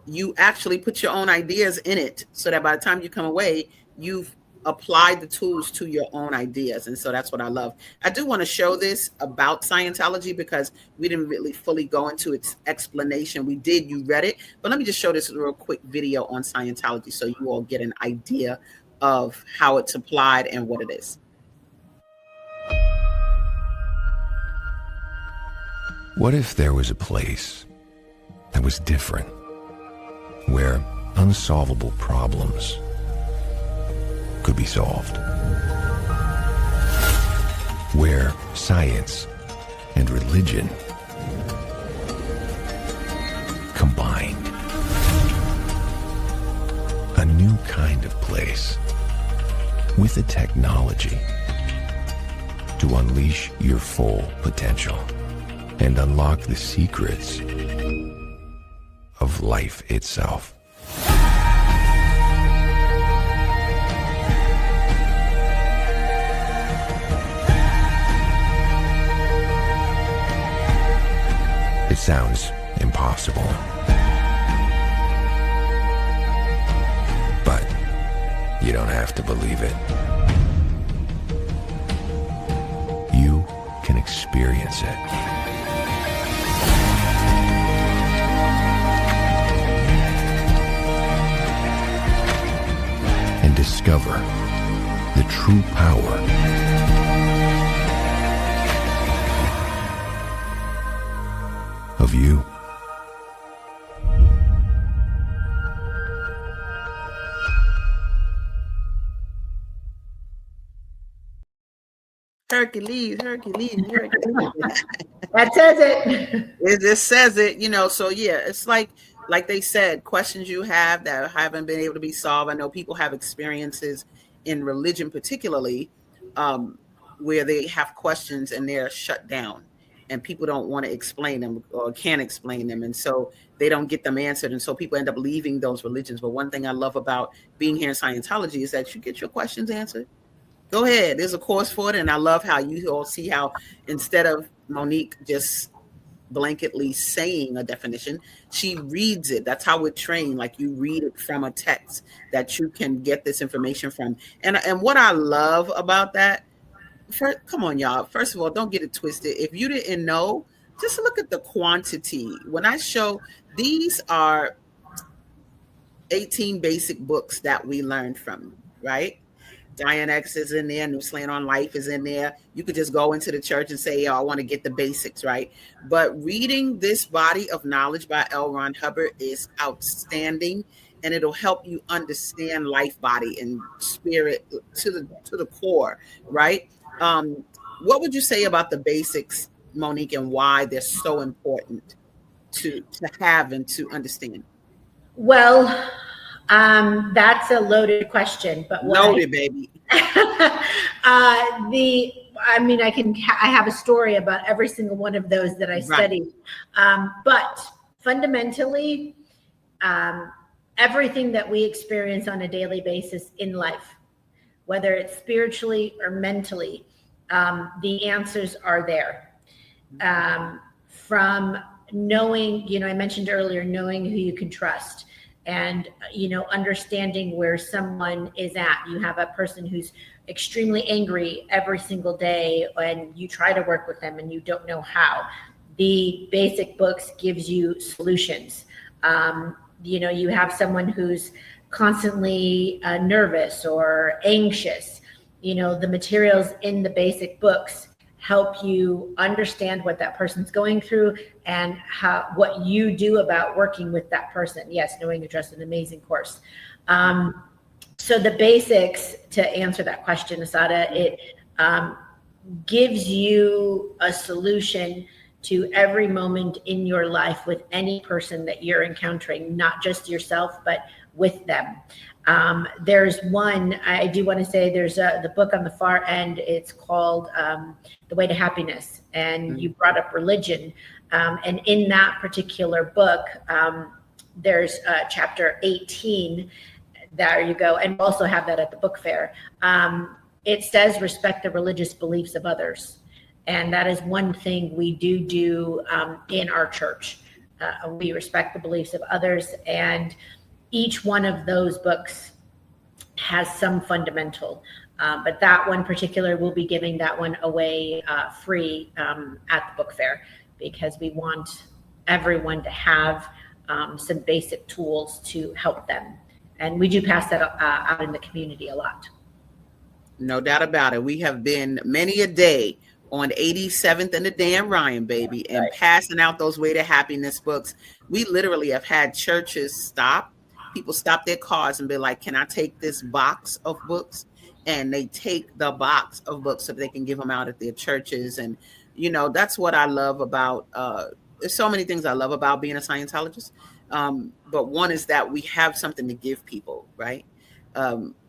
you actually put your own ideas in it so that by the time you come away, you've applied the tools to your own ideas. And so that's what I love. I do want to show this about Scientology because we didn't really fully go into its explanation. We did, you read it, but let me just show this real quick video on Scientology so you all get an idea of how it's applied and what it is. What if there was a place that was different, where unsolvable problems could be solved, where science and religion combined? A new kind of place with the technology to unleash your full potential and unlock the secrets of life itself. It sounds impossible, but you don't have to believe it. You can experience it. And discover the true power of you. Hercules. That says it. It just says it, so yeah, it's like they said, questions you have that haven't been able to be solved. I know people have experiences in religion, particularly, where they have questions and they're shut down and people don't want to explain them or can't explain them. And so they don't get them answered. And so people end up leaving those religions. But one thing I love about being here in Scientology is that you get your questions answered. Go ahead. There's a course for it. And I love how you all see how instead of Monique just blanketly saying a definition, she reads it. That's how we're trained. Like you read it from a text that you can get this information from. And what I love about that, come on, y'all. First of all, don't get it twisted. If you didn't know, just look at the quantity. When I show, these are 18 basic books that we learned from, right? Dianetics is in there, New Slant on Life is in there. You could just go into the church and say, I want to get the basics, right? But reading this body of knowledge by L. Ron Hubbard is outstanding, and it'll help you understand life, body, and spirit to the core, right? What would you say about the basics, Monique, and why they're so important to have and to understand? Well, that's a loaded question, but loaded, baby. I have a story about every single one of those that I studied. But fundamentally, everything that we experience on a daily basis in life, whether it's spiritually or mentally, the answers are there. From knowing, I mentioned earlier, knowing who you can trust. And, understanding where someone is at. You have a person who's extremely angry every single day and you try to work with them and you don't know how. The basic books gives you solutions. You have someone who's constantly nervous or anxious. The materials in the basic books help you understand what that person's going through and what you do about working with that person. Yes, Knowing and Trust, an amazing course. So the basics, to answer that question, Asada, it gives you a solution to every moment in your life with any person that you're encountering, not just yourself, but with them. There's one, I do want to say, there's the book on the far end. It's called The Way to Happiness. And you brought up religion. And in that particular book, there's chapter 18. There you go. And we'll also have that at the book fair. It says respect the religious beliefs of others. And that is one thing we do in our church. We respect the beliefs of others. And each one of those books has some fundamental. But that one particular, we'll be giving that one away free at the book fair, because we want everyone to have some basic tools to help them. And we do pass that out in the community a lot. No doubt about it. We have been many a day on 87th and the Dan Ryan, baby, and passing out those Way to Happiness books. We literally have had churches people stop their cars and be like, can I take this box of books? And they take the box of books so they can give them out at their churches. And, you know, that's what I love about, there's so many things I love about being a Scientologist. But one is that we have something to give people, right?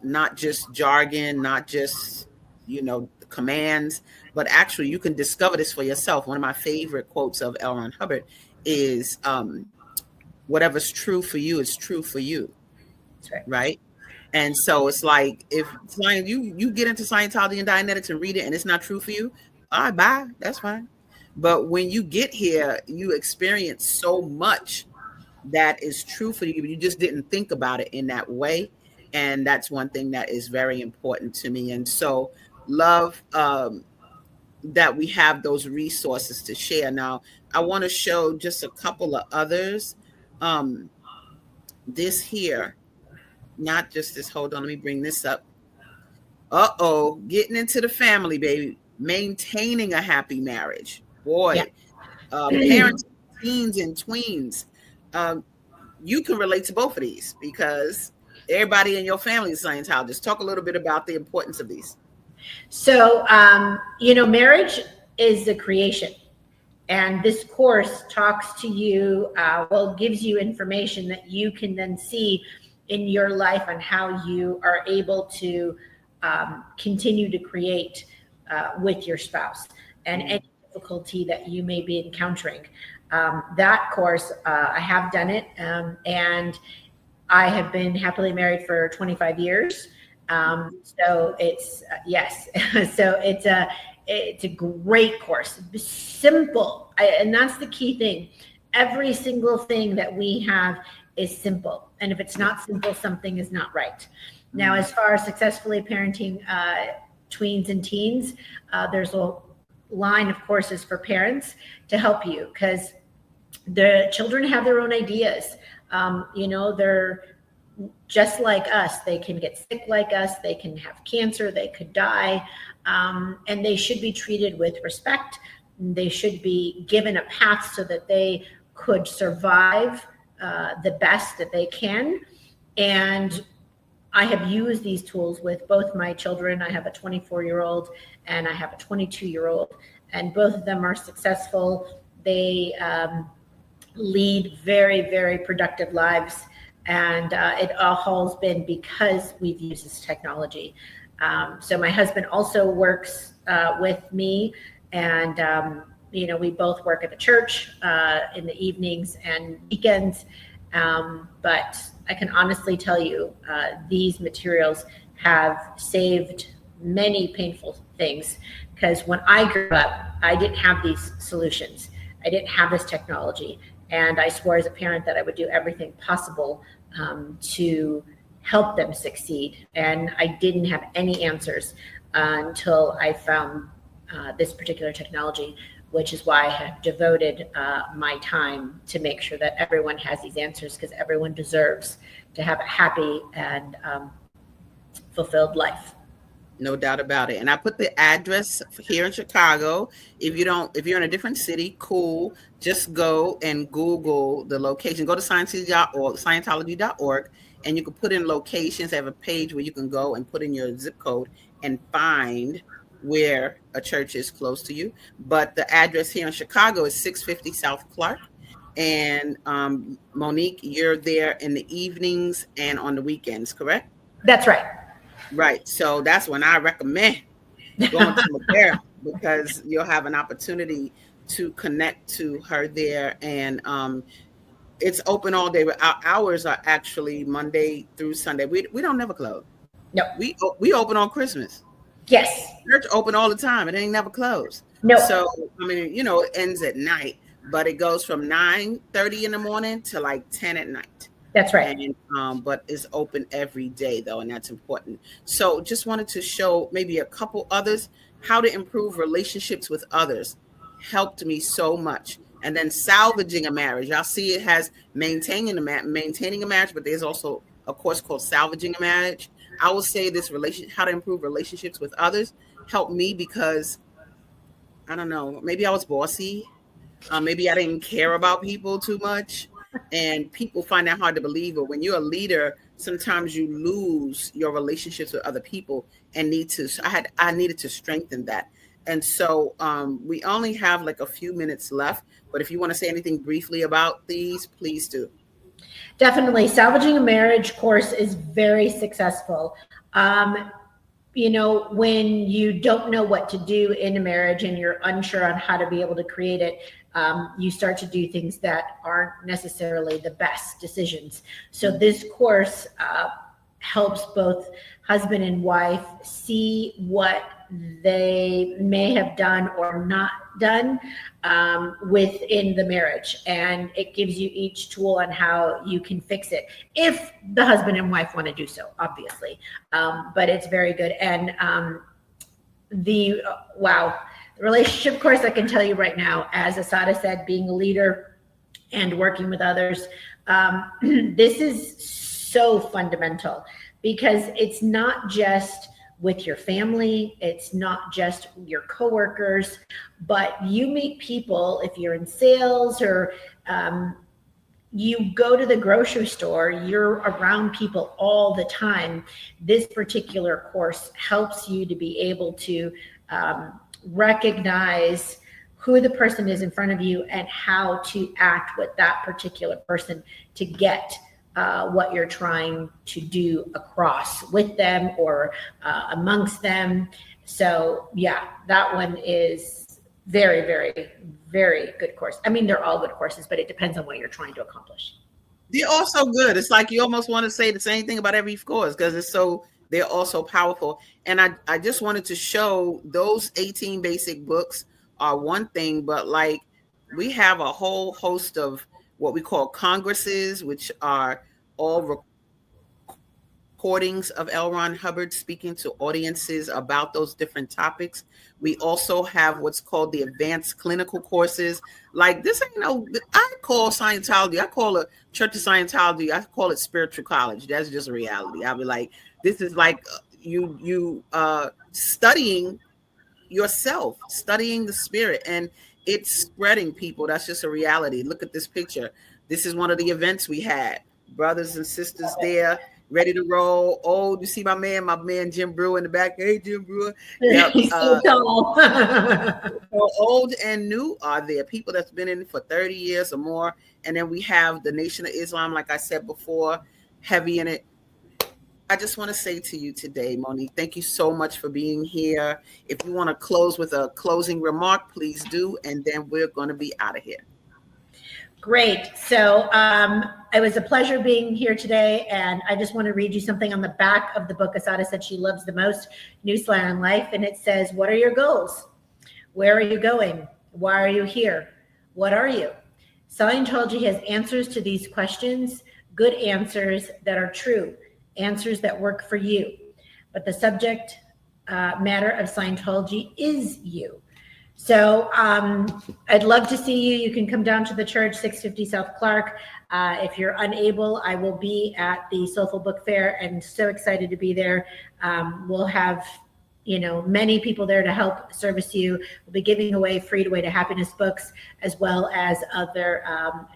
Not just jargon, not just, you know, commands, but actually you can discover this for yourself. One of my favorite quotes of L. Ron Hubbard is, whatever's true for you is true for you. That's right? And so it's like, if you get into Scientology and Dianetics and read it and it's not true for you, all right, bye, that's fine. But when you get here, you experience so much that is true for you, but you just didn't think about it in that way. And that's one thing that is very important to me. And so love that we have those resources to share. Now, I want to show just a couple of others. This here, not just this, hold on, let me bring this up. Getting into the family, baby. Maintaining a happy marriage. Boy, parents, teens and tweens. You can relate to both of these because everybody in your family is Scientologist. Talk a little bit about the importance of these. So, marriage is the creation. And this course talks to you, gives you information that you can then see in your life on how you are able to continue to create with your spouse and any difficulty that you may be encountering. That course, I have done it, and I have been happily married for 25 years. So it's, yes, so it's a great course, simple. And that's the key thing. Every single thing that we have is simple. And if it's not simple, something is not right. Now, as far as successfully parenting tweens and teens, there's a line of courses for parents to help you, because the children have their own ideas. They're just like us. They can get sick like us. They can have cancer. They could die. And they should be treated with respect. They should be given a path so that they could survive the best that they can. And I have used these tools with both my children. I have a 24-year-old and I have a 22-year-old, and both of them are successful. They lead very, very productive lives. And it all has been because we've used this technology. So my husband also works with me, and we both work at the church in the evenings and weekends. But I can honestly tell you, these materials have saved many painful things, because when I grew up, I didn't have these solutions. I didn't have this technology. And I swore as a parent that I would do everything possible to help them succeed. And I didn't have any answers until I found this particular technology, which is why I have devoted my time to make sure that everyone has these answers, because everyone deserves to have a happy and fulfilled life. No doubt about it. And I put the address here in Chicago. If you're in a different city, cool. Just go and Google the location. Go to Scientology.org and you can put in locations. They have a page where you can go and put in your zip code and find where a church is close to you. But the address here in Chicago is 650 South Clark. And Monique, you're there in the evenings and on the weekends, correct? That's right. Right. So that's when I recommend going to McGarrett, because you'll have an opportunity to connect to her there. And it's open all day. Our hours are actually Monday through Sunday. We don't never close. No. We open on Christmas. Yes. Church open all the time. It ain't never closed. No. So, I mean, it ends at night, but it goes from 9:30 in the morning to like 10 at night. That's right. And, but it's open every day, though, and that's important. So just wanted to show maybe a couple others how to improve relationships with others. Helped me so much. And then salvaging a marriage. Y'all see it has maintaining a marriage, but there's also a course called salvaging a marriage. I will say this how to improve relationships with others helped me because, I don't know, maybe I was bossy. Maybe I didn't care about people too much. And people find that hard to believe. But when you're a leader, sometimes you lose your relationships with other people and I needed to strengthen that. And so we only have like a few minutes left. But if you want to say anything briefly about these, please do. Definitely. Salvaging a Marriage course is very successful. When you don't know what to do in a marriage and you're unsure on how to be able to create it, you start to do things that aren't necessarily the best decisions. So this course helps both husband and wife see what they may have done or not done within the marriage, and it gives you each tool on how you can fix it if the husband and wife want to do so, obviously. But it's very good. And the relationship course, I can tell you right now, as Asada said, being a leader and working with others, this is so fundamental, because it's not just with your family, it's not just your coworkers, but you meet people, if you're in sales or you go to the grocery store, you're around people all the time. This particular course helps you to be able to recognize who the person is in front of you and how to act with that particular person to get what you're trying to do across with them or amongst them. So yeah, that one is very, very, very good course. I mean, they're all good courses, but it depends on what you're trying to accomplish. They're all so good. It's like you almost want to say the same thing about every course because they're all so powerful. And I just wanted to show those 18 basic books are one thing, but like we have a whole host of what we call congresses, which are all recordings of L. Ron Hubbard speaking to audiences about those different topics. We also have what's called the advanced clinical courses. Like this, I call Scientology, I call it Church of Scientology, I call it spiritual college. That's just a reality. I'll be like, this is like you studying yourself, studying the spirit, and it's spreading, people. That's just a reality. Look at this picture. This is one of the events we had. Brothers and sisters there, ready to roll. Oh, you see my man Jim Brewer in the back. Hey, Jim Brewer. Yep. He's so tall. Old and new are there. People that's been in for 30 years or more. And then we have the Nation of Islam, like I said before, heavy in it. I just want to say to you today, Monique, thank you so much for being here. If you want to close with a closing remark, please do. And then we're going to be out of here. Great. So it was a pleasure being here today. And I just want to read you something on the back of the book Asada said she loves the most, New Slant on Life. And it says, what are your goals? Where are you going? Why are you here? What are you? Scientology has answers to these questions, good answers that are true, answers that work for you. But the subject matter of Scientology is you. So I'd love to see you. You can come down to the church, 650 South Clark. If you're unable, I will be at the Soulful Book Fair and so excited to be there. We'll have, many people there to help service you. We'll be giving away free to Way to Happiness books, as well as other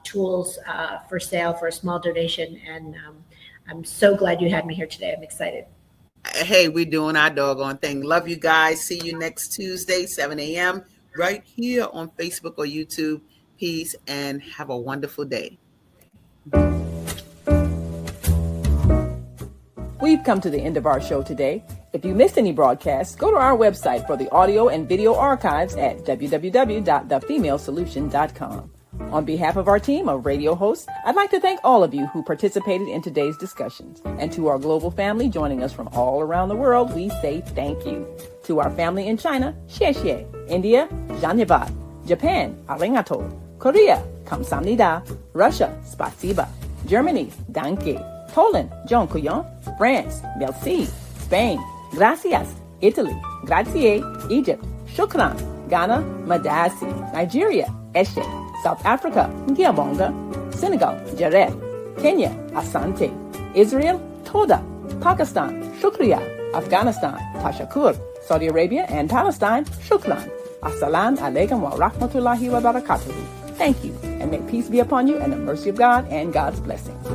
tools for sale for a small donation. And I'm so glad you had me here today. I'm excited. Hey, we're doing our doggone thing. Love you guys. See you next Tuesday, 7 a.m. right here on Facebook or YouTube. Peace and have a wonderful day. We've come to the end of our show today. If you missed any broadcasts, go to our website for the audio and video archives at www.thefemalesolution.com. On behalf of our team of radio hosts, I'd like to thank all of you who participated in today's discussions. And to our global family joining us from all around the world, we say thank you. To our family in China, xie xie. India, dhanyavad. Japan, arigato. Korea, kamsamnida. Russia, spasiba. Germany, danke. Poland, dziękuję. France, merci. Spain, gracias. Italy, grazie. Egypt, shukran. Ghana, madasi. Nigeria, eshe. South Africa, Ngiyabonga. Senegal, Jared. Kenya, Asante. Israel, Toda. Pakistan, Shukriya. Afghanistan, Tashakur. Saudi Arabia and Palestine, Shukran. Assalamu alaikum wa rahmatullahi wa barakatuhu. Thank you, and may peace be upon you and the mercy of God and God's blessings.